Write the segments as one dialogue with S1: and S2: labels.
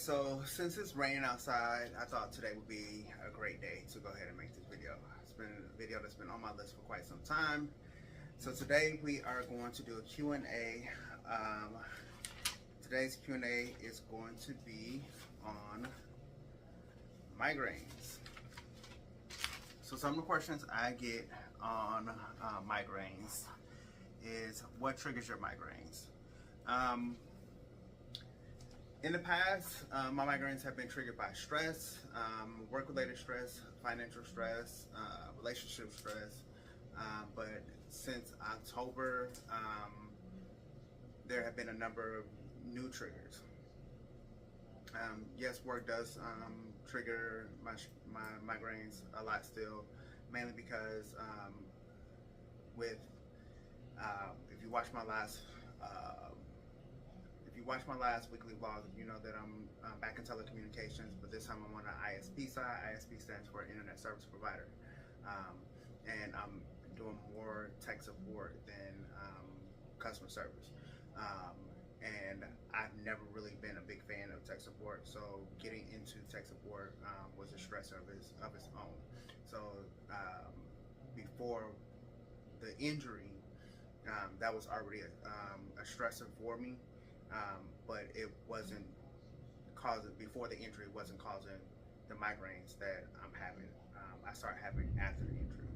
S1: So since it's raining outside, I thought today would be a great day to go ahead and make this video. It's been a video that's been on my list for quite some time. So today we are going to do a Q&A. Today's Q&A is going to be on migraines. So some of the questions I get on migraines is, what triggers your migraines? In the past, my migraines have been triggered by stress, work-related stress, financial stress, relationship stress. But since October, there have been a number of new triggers. Yes, work does trigger my migraines a lot still, mainly because if you watch my last weekly vlog, you know that I'm back in telecommunications, but this time I'm on the ISP side. ISP stands for Internet Service Provider, and I'm doing more tech support than customer service. And I've never really been a big fan of tech support, so getting into tech support was a stressor of its own. So before the injury, that was already a stressor for me, but it wasn't causing, before the injury, it wasn't causing the migraines that I'm having. I started having after the injury.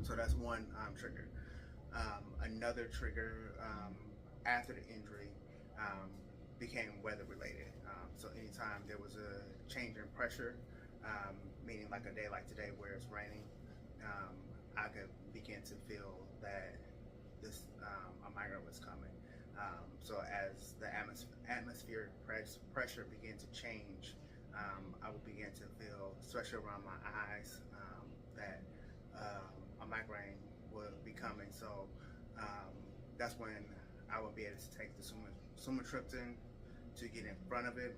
S1: So that's one trigger. Another trigger after the injury became weather related. So anytime there was a change in pressure, meaning like a day like today where it's raining, I could begin to feel that a migraine was coming. So as the atmospheric pressure began to change, I would begin to feel, especially around my eyes, that a migraine would be coming. So that's when I would be able to take the sumatriptan to get in front of it.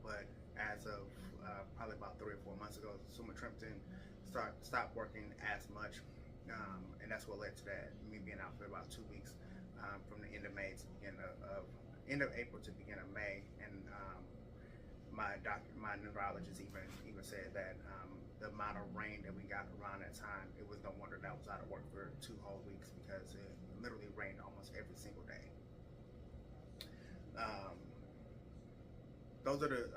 S1: But as of probably about 3 or 4 months ago, sumatriptan stopped working as much, and that's what led to that, me being out for about 2 weeks, from the end of May to end of April to beginning of May. And my neurologist even said that the amount of rain that we got around that time, it was no wonder that I was out of work for 2 whole weeks, because it literally rained almost every single day. Those are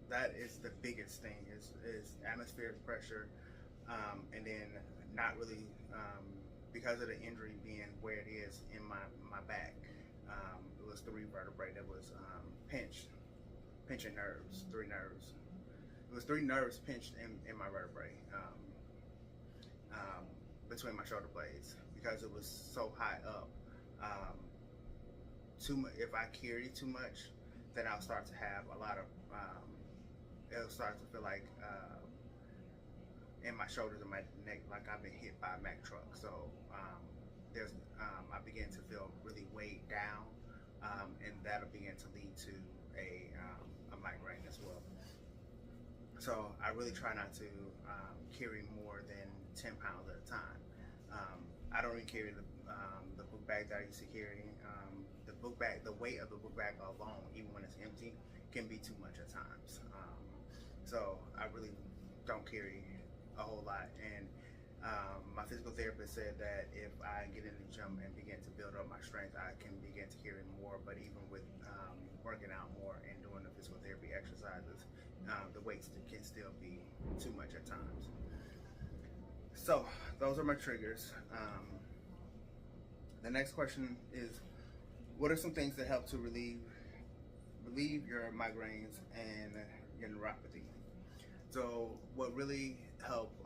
S1: that is the biggest thing, is atmospheric pressure, and then not really, because of the injury being where it is in my back. It was 3 vertebrae that was pinching nerves, 3 nerves. It was 3 nerves pinched in my vertebrae, between my shoulder blades, because it was so high up. If I carry too much, then I'll start to have a lot of, it'll start to feel like in my shoulders and my neck, like I've been hit by a Mack truck. So I begin to feel really weighed down, and that'll begin to lead to a migraine as well. So I really try not to carry more than 10 pounds at a time. I don't even carry the book bag that I used to carry. The weight of the book bag alone, even when it's empty, can be too much at times. So I really don't carry a whole lot. And my physical therapist said that if I get in the gym and begin to build up my strength, I can begin to carry more. But even with working out more and doing the physical therapy exercises, the weights can still be too much at times. So those are my triggers. The next question is, what are some things that help to relieve your migraines and your neuropathy? So what really helped,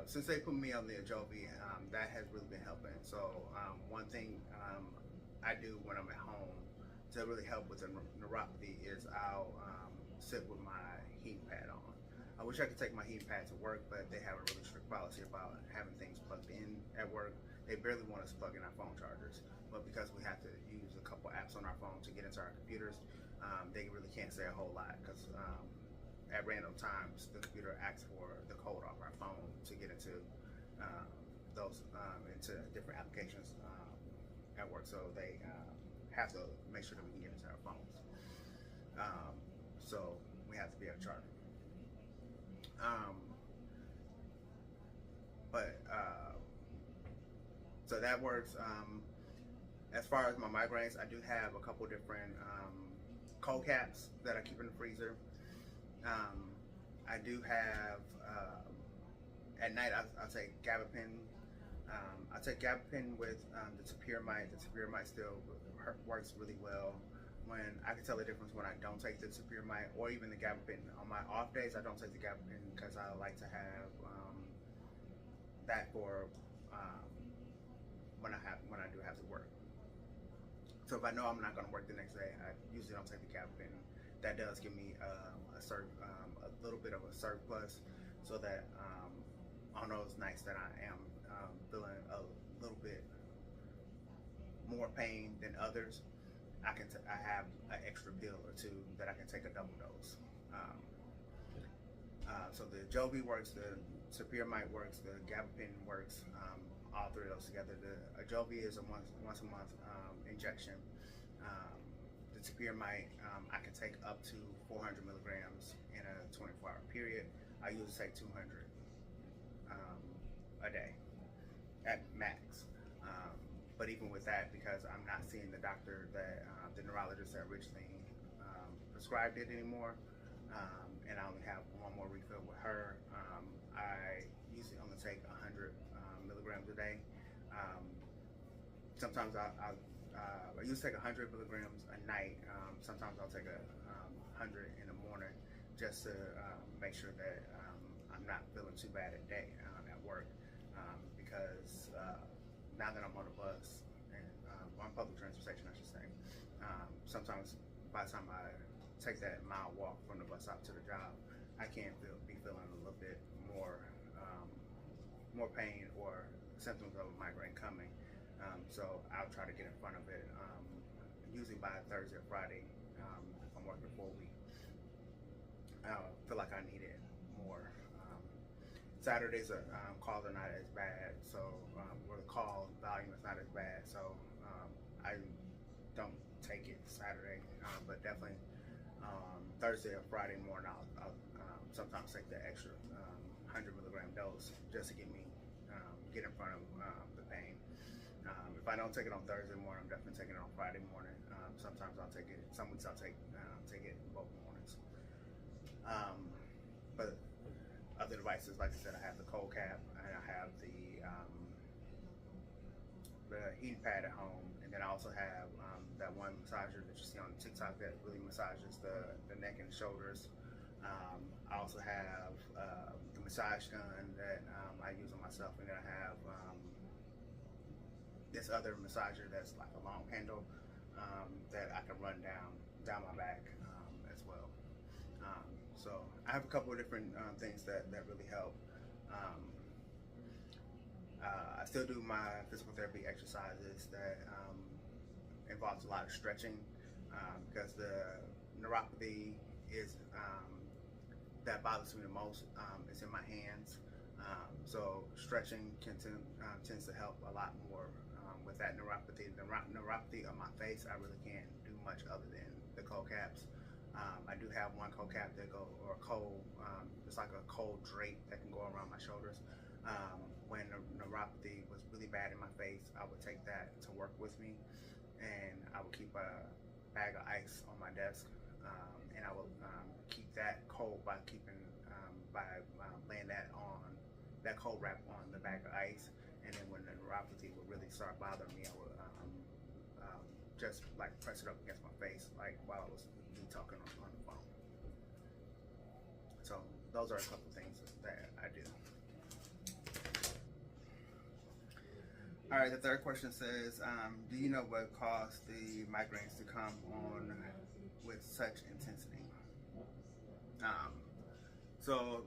S1: since they put me on the Ajovy, that has really been helping. So one thing I do when I'm at home to really help with the neuropathy is I'll sit with my heat pad on. I wish I could take my heat pad to work, but they have a really strict policy about having things plugged in at work. They barely want us to plug in our phone chargers, but because we have to use a couple apps on our phone to get into our computers, they really can't say a whole lot, because at random times the computer asks for the code off our phone to get into into different applications at work. So they have to make sure that we can get into our phones. So we have to be at a chart. Um, but so that works. As far as my migraines, I do have a couple different cold caps that I keep in the freezer. I do have at night. I take gabapentin. I take gabapentin with the topiramate. The topiramate still works really well. When I can tell the difference when I don't take the topiramate or even the gabapentin. On my off days, I don't take the gabapentin because I like to have that for when I do have to work. So if I know I'm not going to work the next day, I usually don't take the gabapentin. That does give me a little bit of a surplus, so that on those nights that I am feeling a little bit more pain than others, I have an extra pill or two that I can take a double dose. So the Jovi works, the topiramate works, the gabapentin works. All three of those together. The Jovi is a once a month injection. The topiramate I can take up to 400 milligrams in a 24-hour period. I usually take 200 a day at max. But even with that, because I'm not seeing the doctor that the neurologist that originally prescribed it anymore, and I only have one more refill with her, I usually only take 100 milligrams a day. Sometimes I usually take 100 milligrams a night. Sometimes I'll take 100 in the morning, just to make sure that I'm not feeling too bad at work. Because now that I'm on the bus and on public transportation, I should say, sometimes by the time I take that mile walk from the bus out to the job, I can be feeling a little bit more pain or symptoms of a migraine coming. So I'll try to get in front of it. Usually by Thursday or Friday, if I'm working for a week, I feel like I need it more. Saturdays calls are not as bad, so or the call volume is not as bad, so I don't take it Saturday, but definitely Thursday or Friday morning I'll sometimes take the extra 100 milligram dose just to get in front of the pain. If I don't take it on Thursday morning, I'm definitely taking it on Friday morning. Sometimes I'll take it. Some weeks I'll take it both mornings. But other devices, like I said, I have the cold cap and I have the heating pad at home, and then I also have that one massager that you see on TikTok that really massages the neck and shoulders. I also have the massage gun that I use on myself, and then I have this other massager that's like a long handle that I can run down my back as well. So I have a couple of different things that really help. I still do my physical therapy exercises that involves a lot of stretching because the neuropathy is that bothers me the most. It's in my hands, so stretching tends to help a lot more with that neuropathy. The neuropathy on my face, I really can't do much other than the cold caps. I do have one cold cap that it's like a cold drape that can go around my shoulders. When the neuropathy was really bad in my face, I would take that to work with me, and I would keep a bag of ice on my desk, and I would keep that cold by laying that cold wrap on the bag of ice. And then when the neuropathy would really start bothering me, I would just like press it up against my face, like while I was talking on the phone. So those are a couple things that I do. All right, the third question says, do you know what caused the migraines to come on with such intensity? So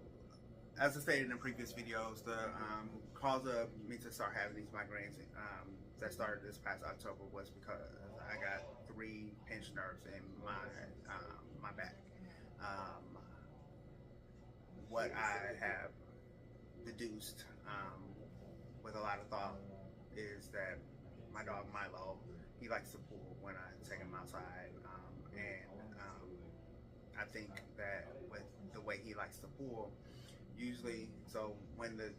S1: as I stated in previous videos, the cause of me to start having these migraines that started this past October was because I got 3 pinched nerves in my back. What I have deduced with a lot of thought is that my dog Milo, he likes to pull when I take him outside, and I think that with the way he likes to pull, usually, so when the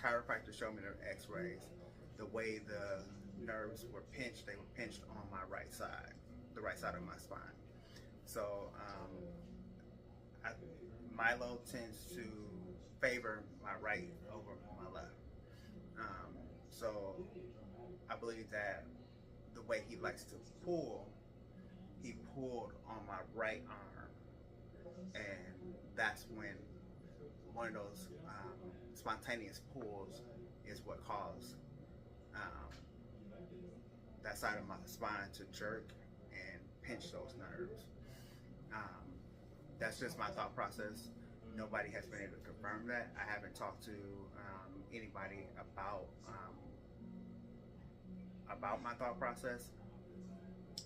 S1: chiropractor showed me the X-rays, the way the nerves were pinched, they were pinched on my right side, the right side of my spine. So Milo tends to favor my right over my left. So I believe that the way he likes to pull, he pulled on my right arm, and that's when one of those spontaneous pulls is what caused um, that side of my spine to jerk and pinch those nerves. Um, that's just my thought process. Nobody has been able to confirm that. I haven't talked to anybody about my thought process,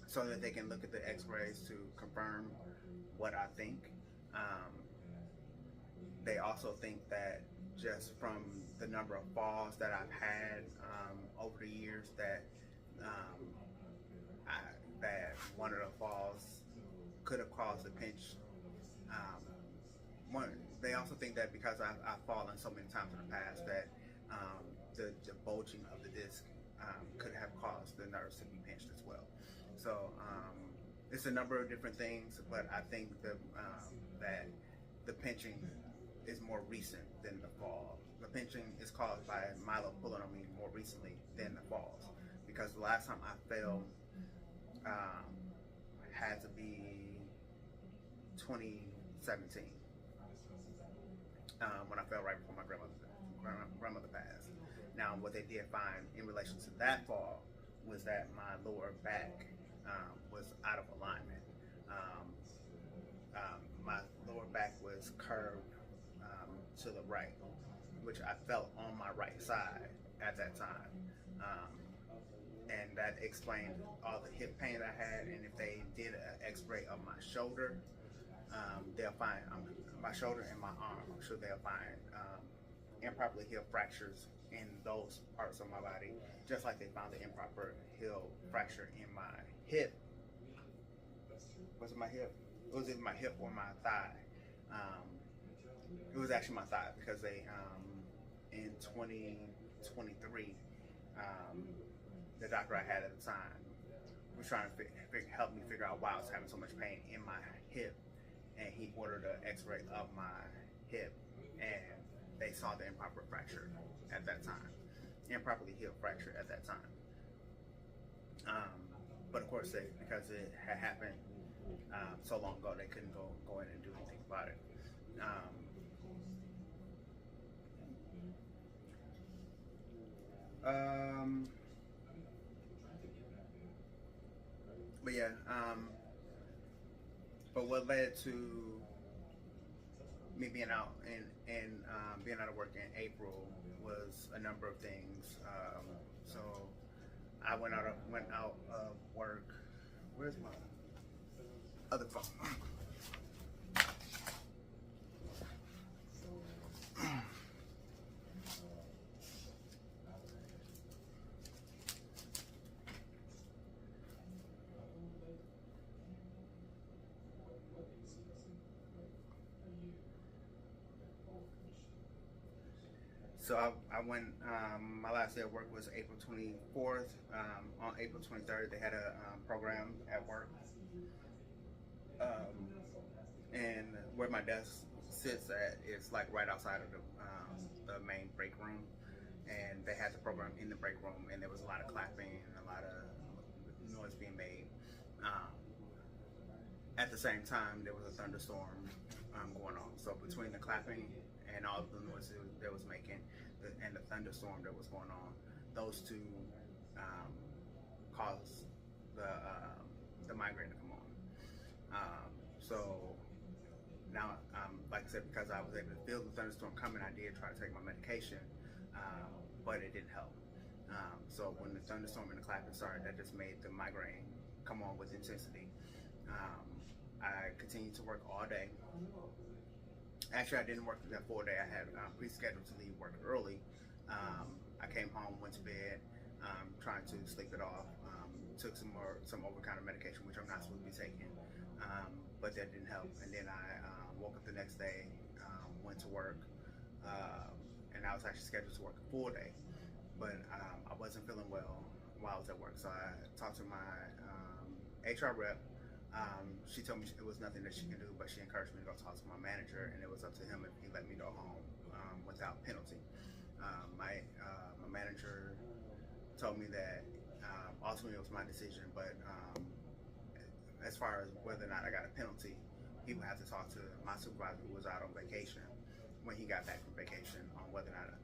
S1: so that they can look at the X-rays to confirm what I think. They also think that just from the number of falls that I've had over the years, that that one of the falls could have caused a pinch. They also think that because I've fallen so many times in the past, that the bulging of the disc could have caused the nerves to be pinched as well. So it's a number of different things, but I think that the pinching is more recent than the fall. The pinching is caused by Milo pulling on me more recently than the falls, because the last time I fell had to be 2017, when I fell right before my grandmother passed. Now, what they did find in relation to that fall was that my lower back was out of alignment. My lower back was curved to the right, which I felt on my right side at that time. And that explained all the hip pain I had. And if they did an X-ray of my shoulder, they'll find my shoulder and my arm. I'm sure they'll find improperly healed fractures in those parts of my body, just like they found the improper heel fracture in my hip. Was it my hip? It was either my hip or my thigh. It was actually my thigh, because they in 2023, the doctor I had at the time was trying to help me figure out why I was having so much pain in my hip, and he ordered an X-ray of my hip, and they saw the improper fracture at that time, improperly healed fracture at that time. But of course, because it had happened so long ago, they couldn't go in and do anything about it. But yeah, but what led to me being out and being out of work in April was a number of things. So I went out of work. Where's my other phone? So I went, my last day of work was April 24th. On April 23rd, they had a program at work. And where my desk sits at is like right outside of the main break room. And they had the program in the break room, and there was a lot of clapping and a lot of noise being made. At the same time, there was a thunderstorm going on. So between the clapping and all the noise that was making, and the thunderstorm that was going on, those two caused the migraine to come on. So now, like I said, because I was able to feel the thunderstorm coming, I did try to take my medication, but it didn't help. So when the thunderstorm and the clapping started, that just made the migraine come on with intensity. I continued to work all day. Actually, I didn't work that full day. I had pre-scheduled to leave work early. I came home, went to bed, trying to sleep it off. Took some over-counter medication, which I'm not supposed to be taking. but that didn't help. And then I woke up the next day, went to work, and I was actually scheduled to work a full day, but I wasn't feeling well while I was at work. So I talked to my HR rep. She told me it was nothing that she can do, but she encouraged me to go talk to my manager, and it was up to him if he let me go home without penalty. My manager told me that ultimately it was my decision, but as far as whether or not I got a penalty, he would have to talk to my supervisor who was out on vacation when he got back from vacation on whether or not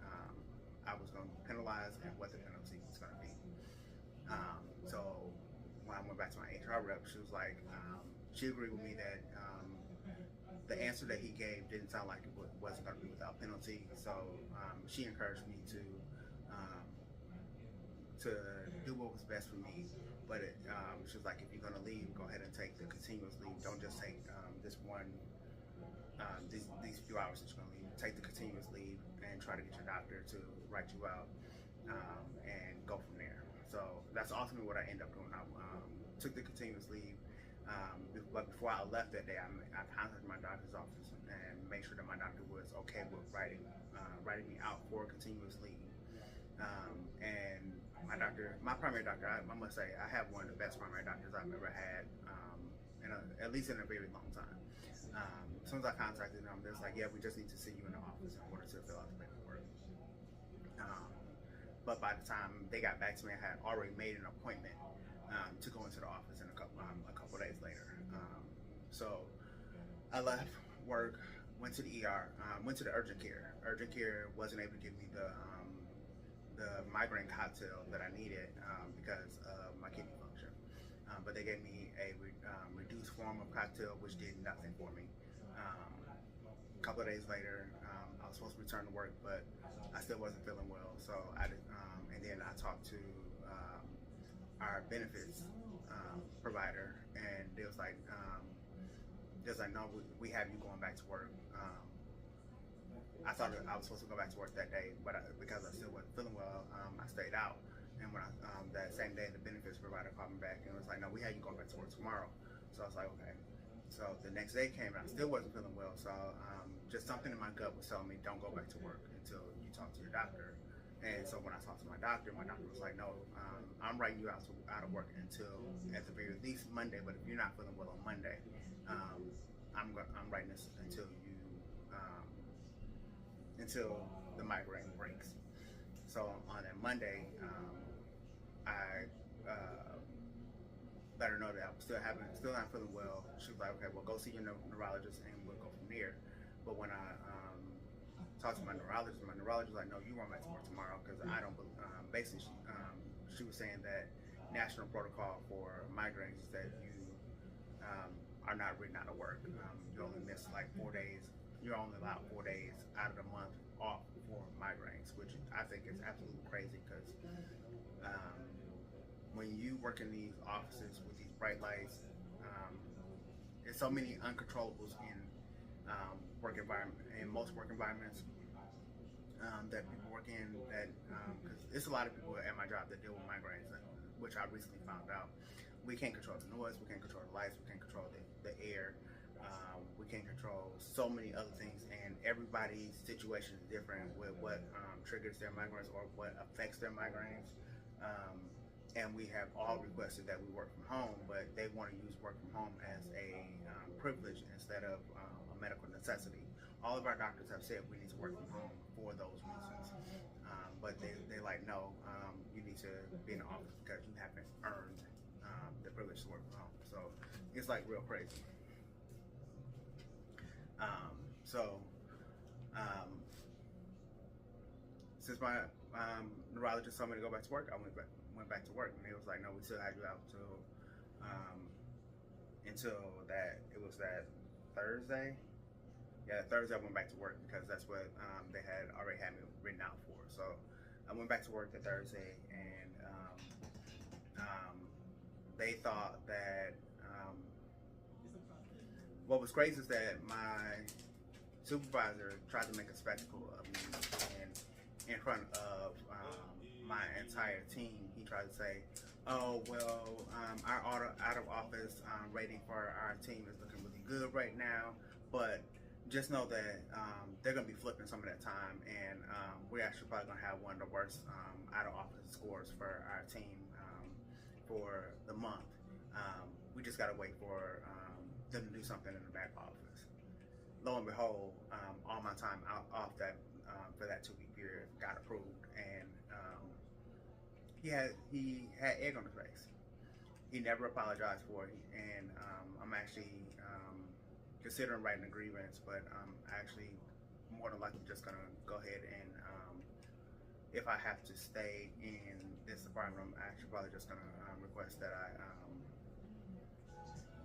S1: I was going to be penalized and what the penalty was going to be. So when I went back to my HR rep, she was like, she agreed with me that the answer that he gave didn't sound like it wasn't going to be without penalty. So she encouraged me to do what was best for me. But she was like, if you're going to leave, go ahead and take the continuous leave. Don't just take these few hours that you're going to leave. Take the continuous leave and try to get your doctor to write you out and go from there. So that's ultimately what I ended up doing. I took the continuous leave, but before I left that day, I contacted my doctor's office and made sure that my doctor was okay with writing me out for continuous leave. And my primary doctor, I must say, I have one of the best primary doctors I've ever had, at least in a very long time. As soon as I contacted them, they're like, yeah, we just need to see you in the office in order to fill out the paperwork. But by the time they got back to me, I had already made an appointment to go into the office in a couple days later. So I left work, went to the ER, went to the urgent care. Urgent care wasn't able to give me the migraine cocktail that I needed because of my kidney function. But they gave me a reduced form of cocktail, which did nothing for me. A couple of days later, I was supposed to return to work, but I still wasn't feeling well. So and then I talked to our benefits provider, and they was like, no, we have you going back to work. I thought I was supposed to go back to work that day, but because I still wasn't feeling well, I stayed out. And when that same day, the benefits provider called me back and was like, no, we have you going back to work tomorrow. So I was like, okay. So the next day came and I still wasn't feeling well. So just something in my gut was telling me, don't go back to work until you talk to your doctor. And so when I talked to my doctor was like, no, I'm writing you out of work until at the very least Monday. But if you're not feeling well on Monday, I'm writing this until the migraine breaks. So on that Monday, I let her know that I was still not feeling well. She was like, okay, well, go see your neurologist and we'll go from there. But when I talked to my neurologist was like, no, you won't back to work tomorrow because I don't believe, basically she was saying that national protocol for migraines is that you are not written out of work. You only miss like 4 days. You're only allowed 4 days out of the month off for migraines, which I think is absolutely crazy because when you work in these offices with these bright lights, there's so many uncontrollables in work environment, in most work environments that people work in, that because it's a lot of people at my job that deal with migraines, which I recently found out. We can't control the noise, we can't control the lights, we can't control the air, we can't control so many other things, and everybody's situation is different with what triggers their migraines or what affects their migraines. And we have all requested that we work from home, but they want to use work from home as a privilege instead of a medical necessity. All of our doctors have said we need to work from home for those reasons, but they're like, no, you need to be in the office because you haven't earned the privilege to work from home. So it's like real crazy. Since my neurologist told me to go back to work, I went back to work, and they was like, no, we still have you out until that Thursday. Yeah, Thursday I went back to work because that's what they had already had me written out for. So I went back to work that Thursday, and they thought that what was crazy is that my supervisor tried to make a spectacle of me in front of my entire team. He tried to say, oh, well, our out of office rating for our team is looking really good right now, but just know that they're going to be flipping some of that time, and we're actually probably going to have one of the worst out of office scores for our team for the month. We just got to wait for them to do something in the back office. Lo and behold, all my time off that for that 2-week period got approved, and he had egg on his face. He never apologized for it, and I'm actually considering writing a grievance, but I'm actually more than likely just gonna go ahead and if I have to stay in this department, I'm actually probably just gonna request that I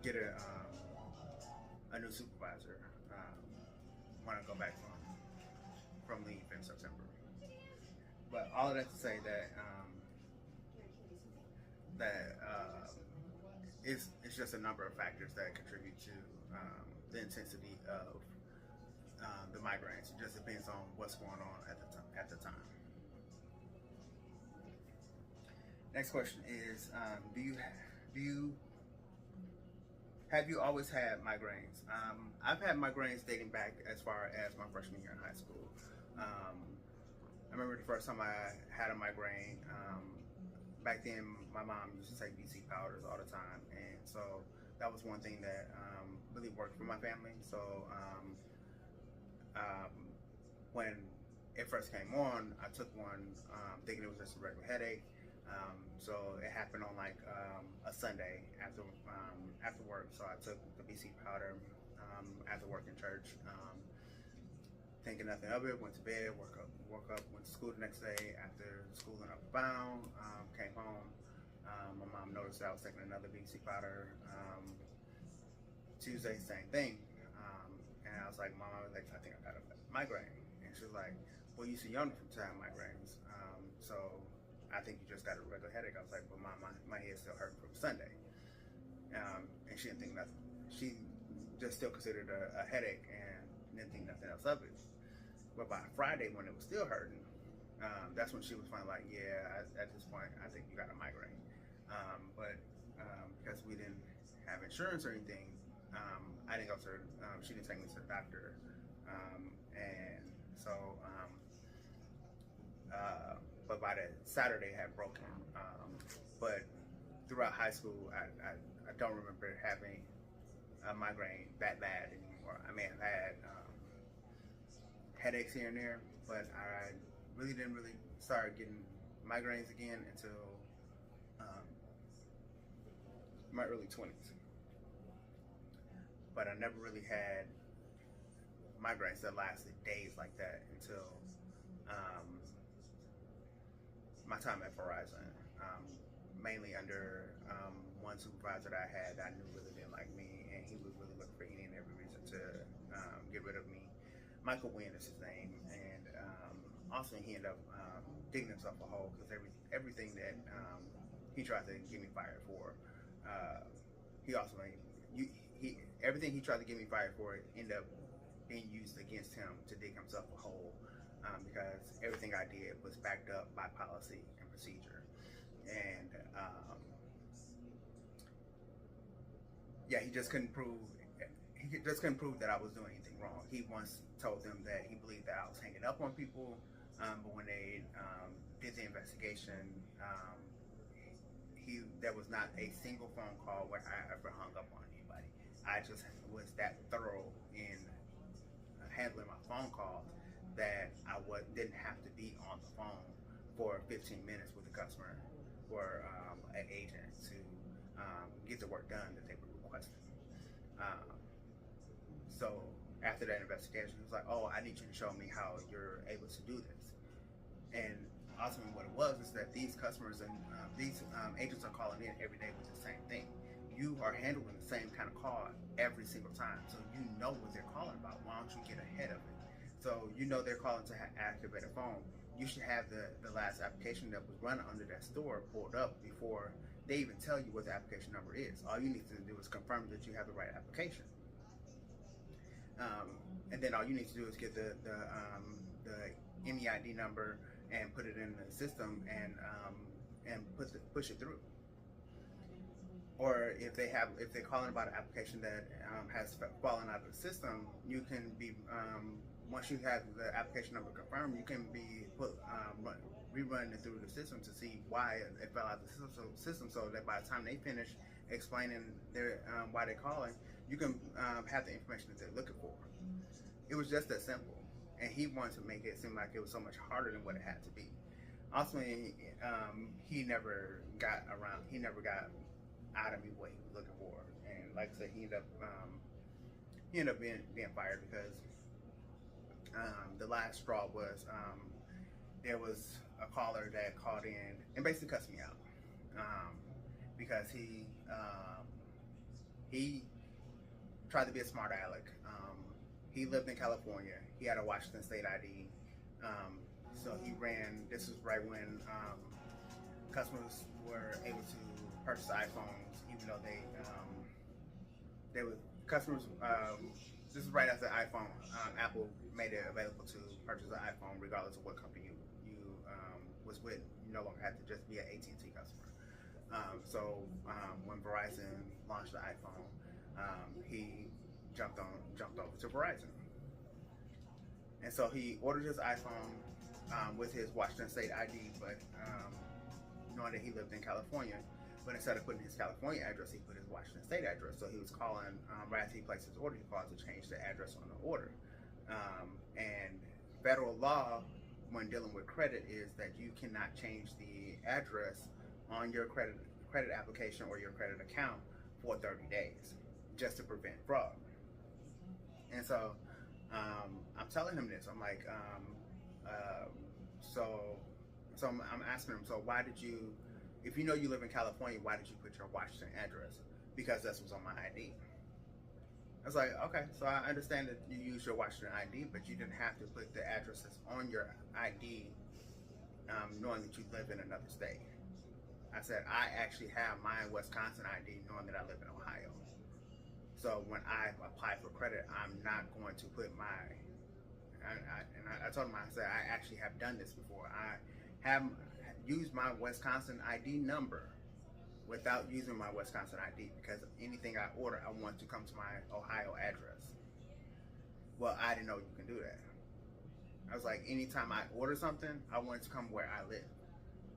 S1: get a new supervisor when I go back from leave in September. But all of that to say that it's just a number of factors that contribute to the intensity of the migraines. It just depends on what's going on at the time. Next question is, have you always had migraines? I've had migraines dating back as far as my freshman year in high school. I remember the first time I had a migraine. Back then, my mom used to take BC powders all the time, and so that was one thing that really worked for my family. So when it first came on, I took one thinking it was just a regular headache. So it happened on like a Sunday after work. So I took the BC powder after work in church, thinking nothing of it. Went to bed, woke up, went to school the next day. After school and upbound, came home. My mom noticed that I was taking another BC powder. Tuesday, same thing. And I was like, Mom, I think I got a migraine. And she was like, well, you see younger from time migraines. So I think you just got a regular headache. I was like, well, Mom, my head's still hurting from Sunday. And she didn't think nothing. She just still considered it a headache and didn't think nothing else of it. But by Friday, when it was still hurting, that's when she was finally like, yeah, at this point, I think you got a migraine. But because we didn't have insurance or anything, I didn't go to her. She didn't take me to the doctor. And so, but by the Saturday, I had broken. But throughout high school, I don't remember having a migraine that bad anymore. I may have had headaches here and there, but I really didn't start getting migraines again until my early 20s. But I never really had migraines that lasted days like that until my time at Verizon. Mainly under one supervisor that I had that I knew really didn't like me, and he would really look for any and every reason to get rid of me. Michael Wynn is his name, and also he ended up digging himself a hole because everything that he tried to get me fired for, he also everything he tried to get me fired for ended up being used against him to dig himself a hole, because everything I did was backed up by policy and procedure. And he just couldn't prove that I was doing anything wrong. He once told them that he believed that I was hanging up on people, but when they did the investigation, there was not a single phone call where I ever hung up on anybody. I just was that thorough in handling my phone calls that I didn't have to be on the phone for 15 minutes with the customer or an agent to get the work done that they were requesting. So after that investigation, he was like, oh, I need you to show me how you're able to do this. And ultimately what it was is that these customers and these agents are calling in every day with the same thing. You are handling the same kind of call every single time, so you know what they're calling about. Why don't you get ahead of it? So you know they're calling to activate a phone. You should have the last application that was run under that store pulled up before they even tell you what the application number is. All you need to do is confirm that you have the right application. And then all you need to do is get the MEID number and put it in the system and push it through. or if they're calling about an application that has fallen out of the system, you can be once you have the application number confirmed, you can be rerun it through the system to see why it fell out of the system, so that by the time they finish explaining their why they're calling, you can have the information that they're looking for. It was just that simple, and he wanted to make it seem like it was so much harder than what it had to be. Ultimately, he never got out of me what he was looking for, and like I said, he ended up being fired because the last straw was there was a caller that called in and basically cussed me out because he tried to be a smart aleck. He lived in California. He had a Washington State ID. So he ran. This was right when customers were able to purchase iPhones, even though they were customers. This is right after iPhone. Apple made it available to purchase an iPhone regardless of what company you was with. You no longer had to just be an AT&T customer. So when Verizon launched the iPhone, he jumped over to Verizon, and so he ordered his iPhone with his Washington State ID, but knowing that he lived in California. But instead of putting his California address, he put his Washington State address. So he was calling, right after he placed his order, he called to change the address on the order. And federal law, when dealing with credit, is that you cannot change the address on your credit application or your credit account for 30 days, just to prevent fraud. And so I'm telling him this. I'm like, so I'm asking him, so why did you, if you know you live in California, why did you put your Washington address? Because that's what's on my ID. I was like, okay, so I understand that you use your Washington ID, but you didn't have to put the addresses on your ID knowing that you live in another state. I said, I actually have my Wisconsin ID knowing that I live in Ohio. So when I apply for credit, I'm not going to put I told him, I said, I actually have done this before. I have used my Wisconsin ID number without using my Wisconsin ID, because anything I order, I want to come to my Ohio address. Well, I didn't know you can do that. I was like, anytime I order something, I want it to come where I live.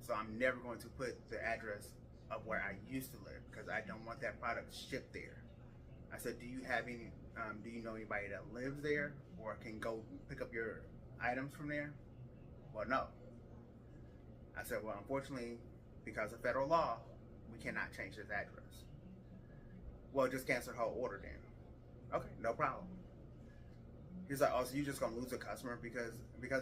S1: So I'm never going to put the address of where I used to live, because I don't want that product shipped there. I said, do you know anybody that lives there or can go pick up your items from there? Well, no. I said, well, unfortunately, because of federal law, we cannot change this address. Well, just cancel the whole order then. Okay, no problem. He's like, oh, so you're just gonna lose a customer because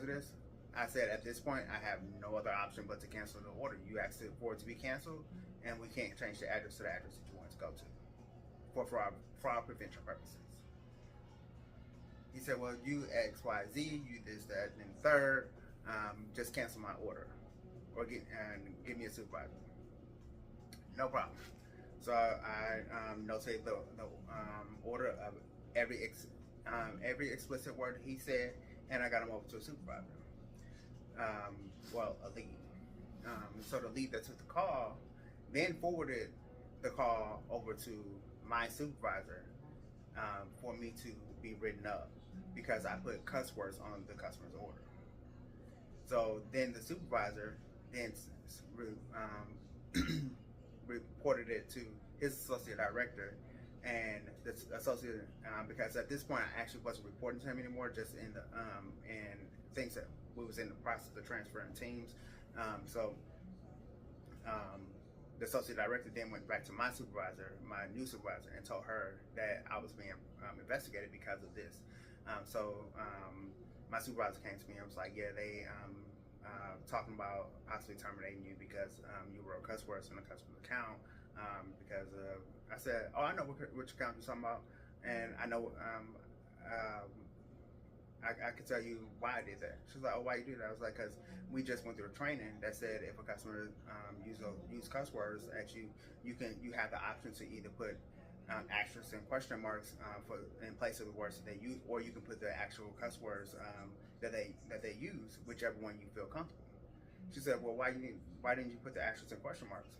S1: of this? I said, at this point, I have no other option but to cancel the order. You asked for it to be canceled, and we can't change the address to the address that you want to go to for fraud prevention purposes. He said, well, you X, Y, Z, you this, that, and third, just cancel my order or give me a supervisor. No problem. So I notated the order of every explicit word he said, and I got him over to a supervisor. Well, a lead. So the lead that took the call then forwarded the call over to my supervisor for me to be written up, because I put cuss words on the customer's order. So then the supervisor then reported it to his associate director, and the associate, because at this point I actually wasn't reporting to him anymore, just in the and things that we was in the process of transferring teams. The associate director then went back to my supervisor, my new supervisor, and told her that I was being investigated because of this. My supervisor came to me and was like, yeah, they talking about possibly terminating you because you wrote cuss words on the customer's account. I said, oh, I know which account you're talking about, and I know I could tell you why I did that. She was like, oh, why you do that? I was like, because we just went through a training that said if a customer use cuss words at you, you have the option to either put asterisks and question marks in place of the words that they use, or you can put the actual cuss words that they use, whichever one you feel comfortable. She said, well, why didn't you put the asterisks and question marks?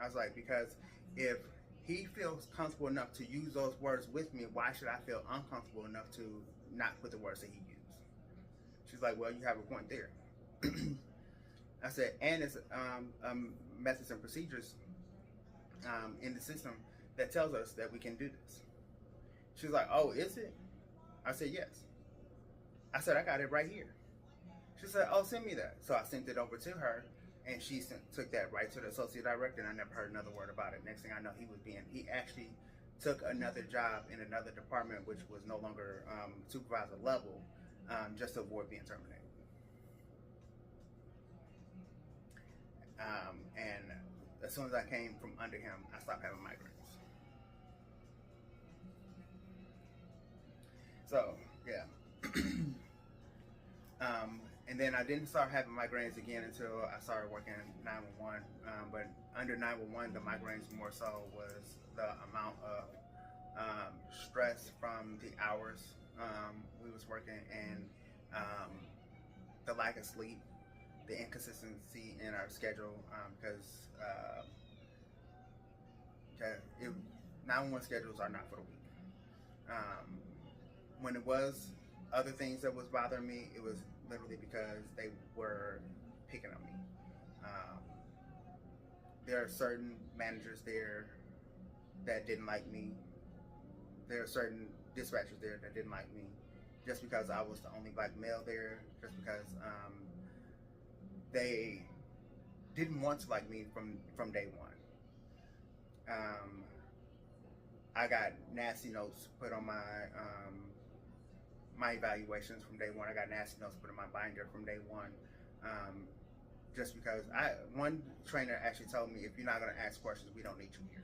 S1: I was like, because if he feels comfortable enough to use those words with me. Why should I feel uncomfortable enough to not put the words that he used? She's like, well, you have a point there. I said, and it's methods and procedures in the system that tells us that we can do this. She's like, oh, is it? I said, yes. I said, I got it right here. She said, oh, send me that. So I sent it over to her, and she took that right to the associate director, and I never heard another word about it. Next thing I know, he actually took another job in another department, which was no longer supervisor level, just to avoid being terminated. And as soon as I came from under him, I stopped having migraines. So, yeah. And then I didn't start having migraines again until I started working 911. But under 911, the migraines more so was the amount of stress from the hours we was working, and the lack of sleep, the inconsistency in our schedule, because 911 schedules are not for the weak. When it was other things that was bothering me, it was literally because they were picking on me. There are certain managers there that didn't like me. There are certain dispatchers there that didn't like me, just because I was the only black male there, just because they didn't want to like me from day one. I got nasty notes put on my evaluations from day one. I got nasty notes put in my binder from day one, just because one trainer actually told me, if you're not going to ask questions, we don't need you here.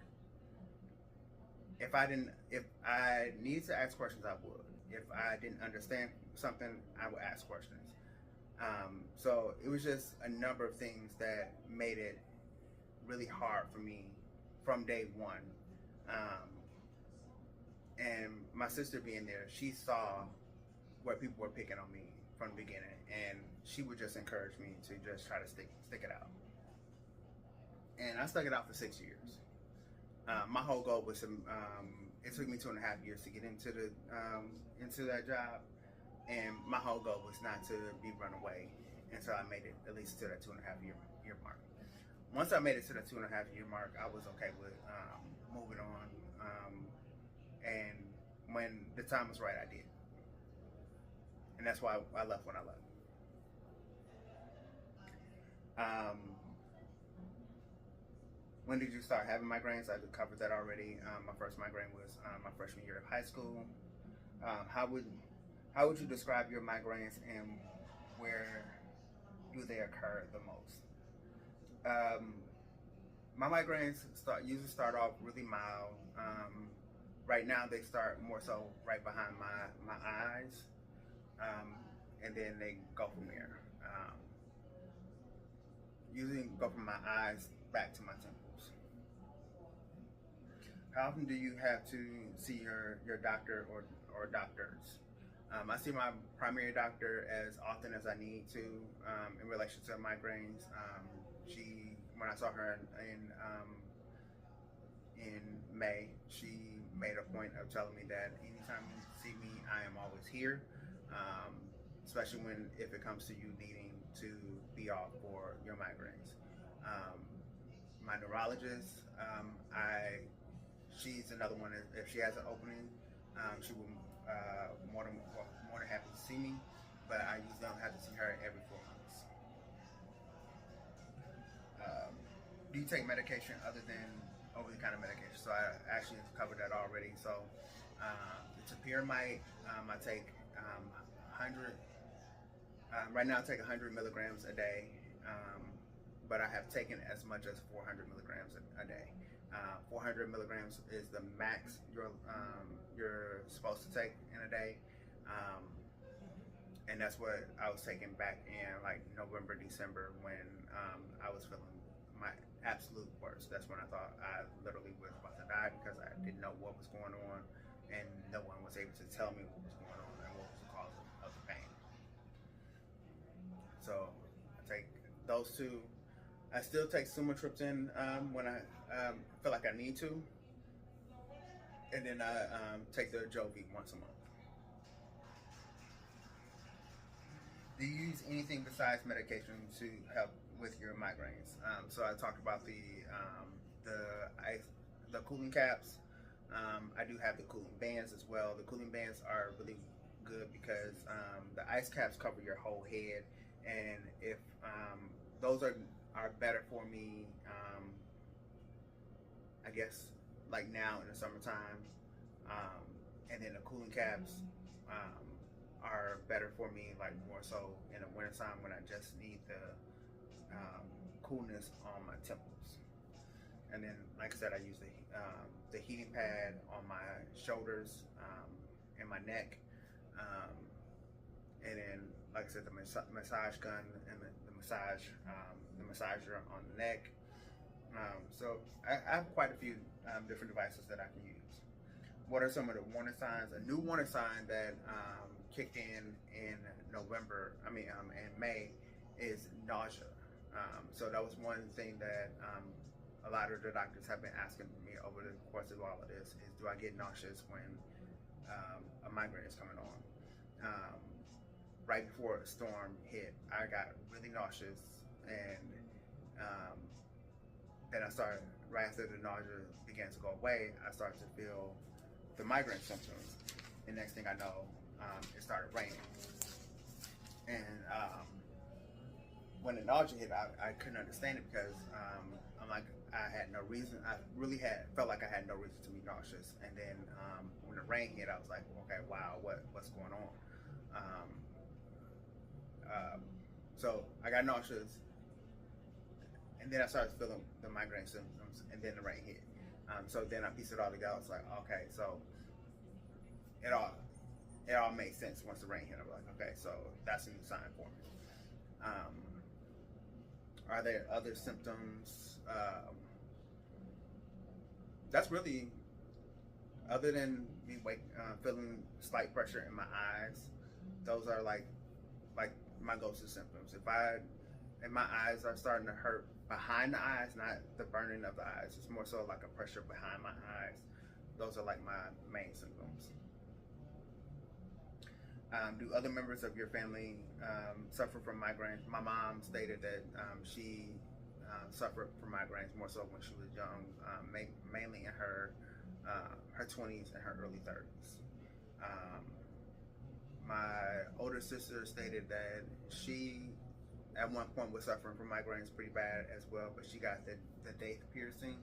S1: If I needed to ask questions, I would. If I didn't understand something, I would ask questions. So it was just a number of things that made it really hard for me from day one. And my sister being there, she saw where people were picking on me from the beginning, and she would just encourage me to just try to stick it out. And I stuck it out for 6 years. My whole goal was to, it took me 2.5 years to get into that job, and my whole goal was not to be run away until I made it at least to that 2.5 year mark. Once I made it to the 2.5 year mark, I was okay with moving on, and when the time was right, I did. And that's why I left when I left. When did you start having migraines? I covered that already. My first migraine was my freshman year of high school. How would you describe your migraines, and where do they occur the most? My migraines usually start off really mild. Right now they start more so right behind my eyes, and then they go from there. Usually go from my eyes back to my temples. How often do you have to see your doctor or doctors? I see my primary doctor as often as I need to in relation to migraines. When I saw her in May, she made a point of telling me that anytime you see me, I am always here, especially if it comes to you needing to be off for your migraines. My neurologist, she's another one. If she has an opening, she will more than happy to see me, but I usually don't have to see her every 4 months. Do you take medication other than over-the-counter medication? So I actually covered that already. So it's a pyramide. I take 100. Right now I take 100 milligrams a day, but I have taken as much as 400 milligrams a day. 400 milligrams is the max you're supposed to take in a day, and that's what I was taking back in like November, December, when I was feeling my absolute worst. That's when I thought I literally was about to die, because I didn't know what was going on, and no one was able to tell me what was going on and what was the cause of the pain. So I take those two. I still take sumatriptan when I feel like I need to, and then I take the Jovi once a month. Do you use anything besides medication to help with your migraines? So I talked about the ice, the cooling caps. I do have the cooling bands as well. The cooling bands are really good because the ice caps cover your whole head, and if those are better for me, I guess like now in the summertime, um, and then the cooling caps um, are better for me like more so in the wintertime when I just need the coolness on my temples. And then, like I said, I use the heating pad on my shoulders and my neck, um, and then, like I said, the massage gun and the massager on the neck. So I have quite a few different devices that I can use. What are some of the warning signs? A new warning sign that kicked in November, in May, is nausea. So that was one thing that a lot of the doctors have been asking me over the course of all of this: is do I get nauseous when a migraine is coming on? Right before a storm hit, I got really nauseous, and then I started, right after the nausea began to go away, I started to feel the migraine symptoms. And next thing I know, it started raining. And when the nausea hit, I couldn't understand it because I'm like, I had no reason. I really felt like I had no reason to be nauseous. And then when the rain hit, I was like, okay, wow, what's going on? So I got nauseous, and then I started feeling the migraine symptoms, and then the rain hit. So then I pieced it all together. I was like, okay, so it all made sense once the rain hit. I was like, okay, so that's a new sign for me. Are there other symptoms? That's really, other than me feeling slight pressure in my eyes. Those are like my go-to symptoms. If my eyes are starting to hurt behind the eyes, not the burning of the eyes, it's more so like a pressure behind my eyes. Those are like my main symptoms. Do other members of your family suffer from migraines? My mom stated that she suffered from migraines more so when she was young, mainly in her 20s and her early 30s. My older sister stated that she, at one point, was suffering from migraines pretty bad as well, but she got the daith piercing,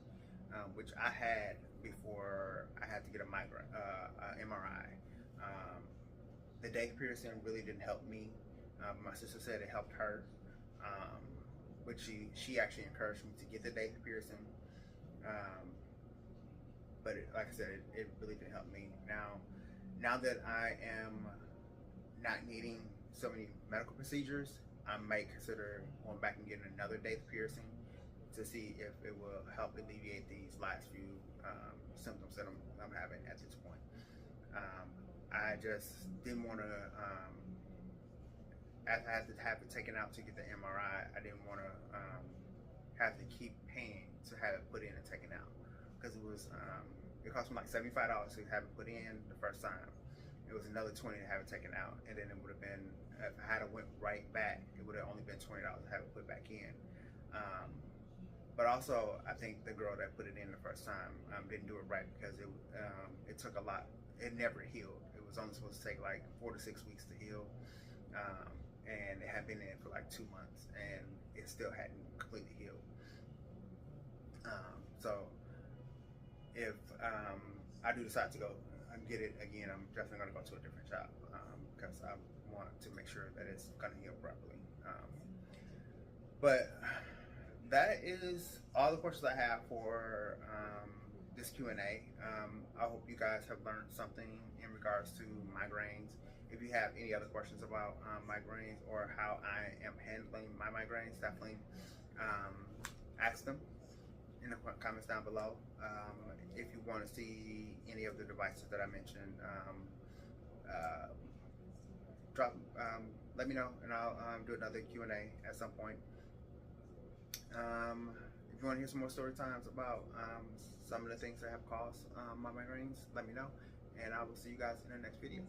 S1: which I had before I had to get a MRI. The daith piercing really didn't help me. My sister said it helped her, but she actually encouraged me to get the daith piercing. But like I said, it really didn't help me. Now that I am not needing so many medical procedures, I might consider going back and getting another daith piercing to see if it will help alleviate these last few symptoms that I'm having at this point. I just didn't want to, I had to have it taken out to get the MRI. I didn't want to have to keep paying to have it put in and taken out, because it cost me like $75 to have it put in the first time. It was another $20 to have it taken out, and then it would have been, if I had went right back, it would have only been $20 to have it put back in. But also, I think the girl that put it in the first time didn't do it right, because it took a lot. It never healed. It was only supposed to take like 4 to 6 weeks to heal, and it had been in for like 2 months, and it still hadn't completely healed. So if I do decide to go and get it again, I'm definitely going to go to a different shop, because I want to make sure that it's going to heal properly. But that is all the questions I have for this Q&A. I hope you guys have learned something in regards to migraines. If you have any other questions about migraines or how I am handling my migraines, definitely ask them in the comments down below. If you want to see any of the devices that I mentioned, let me know, and I'll do another Q&A at some point. If you want to hear some more story times about some of the things that have caused my migraines, let me know. And I will see you guys in the next video.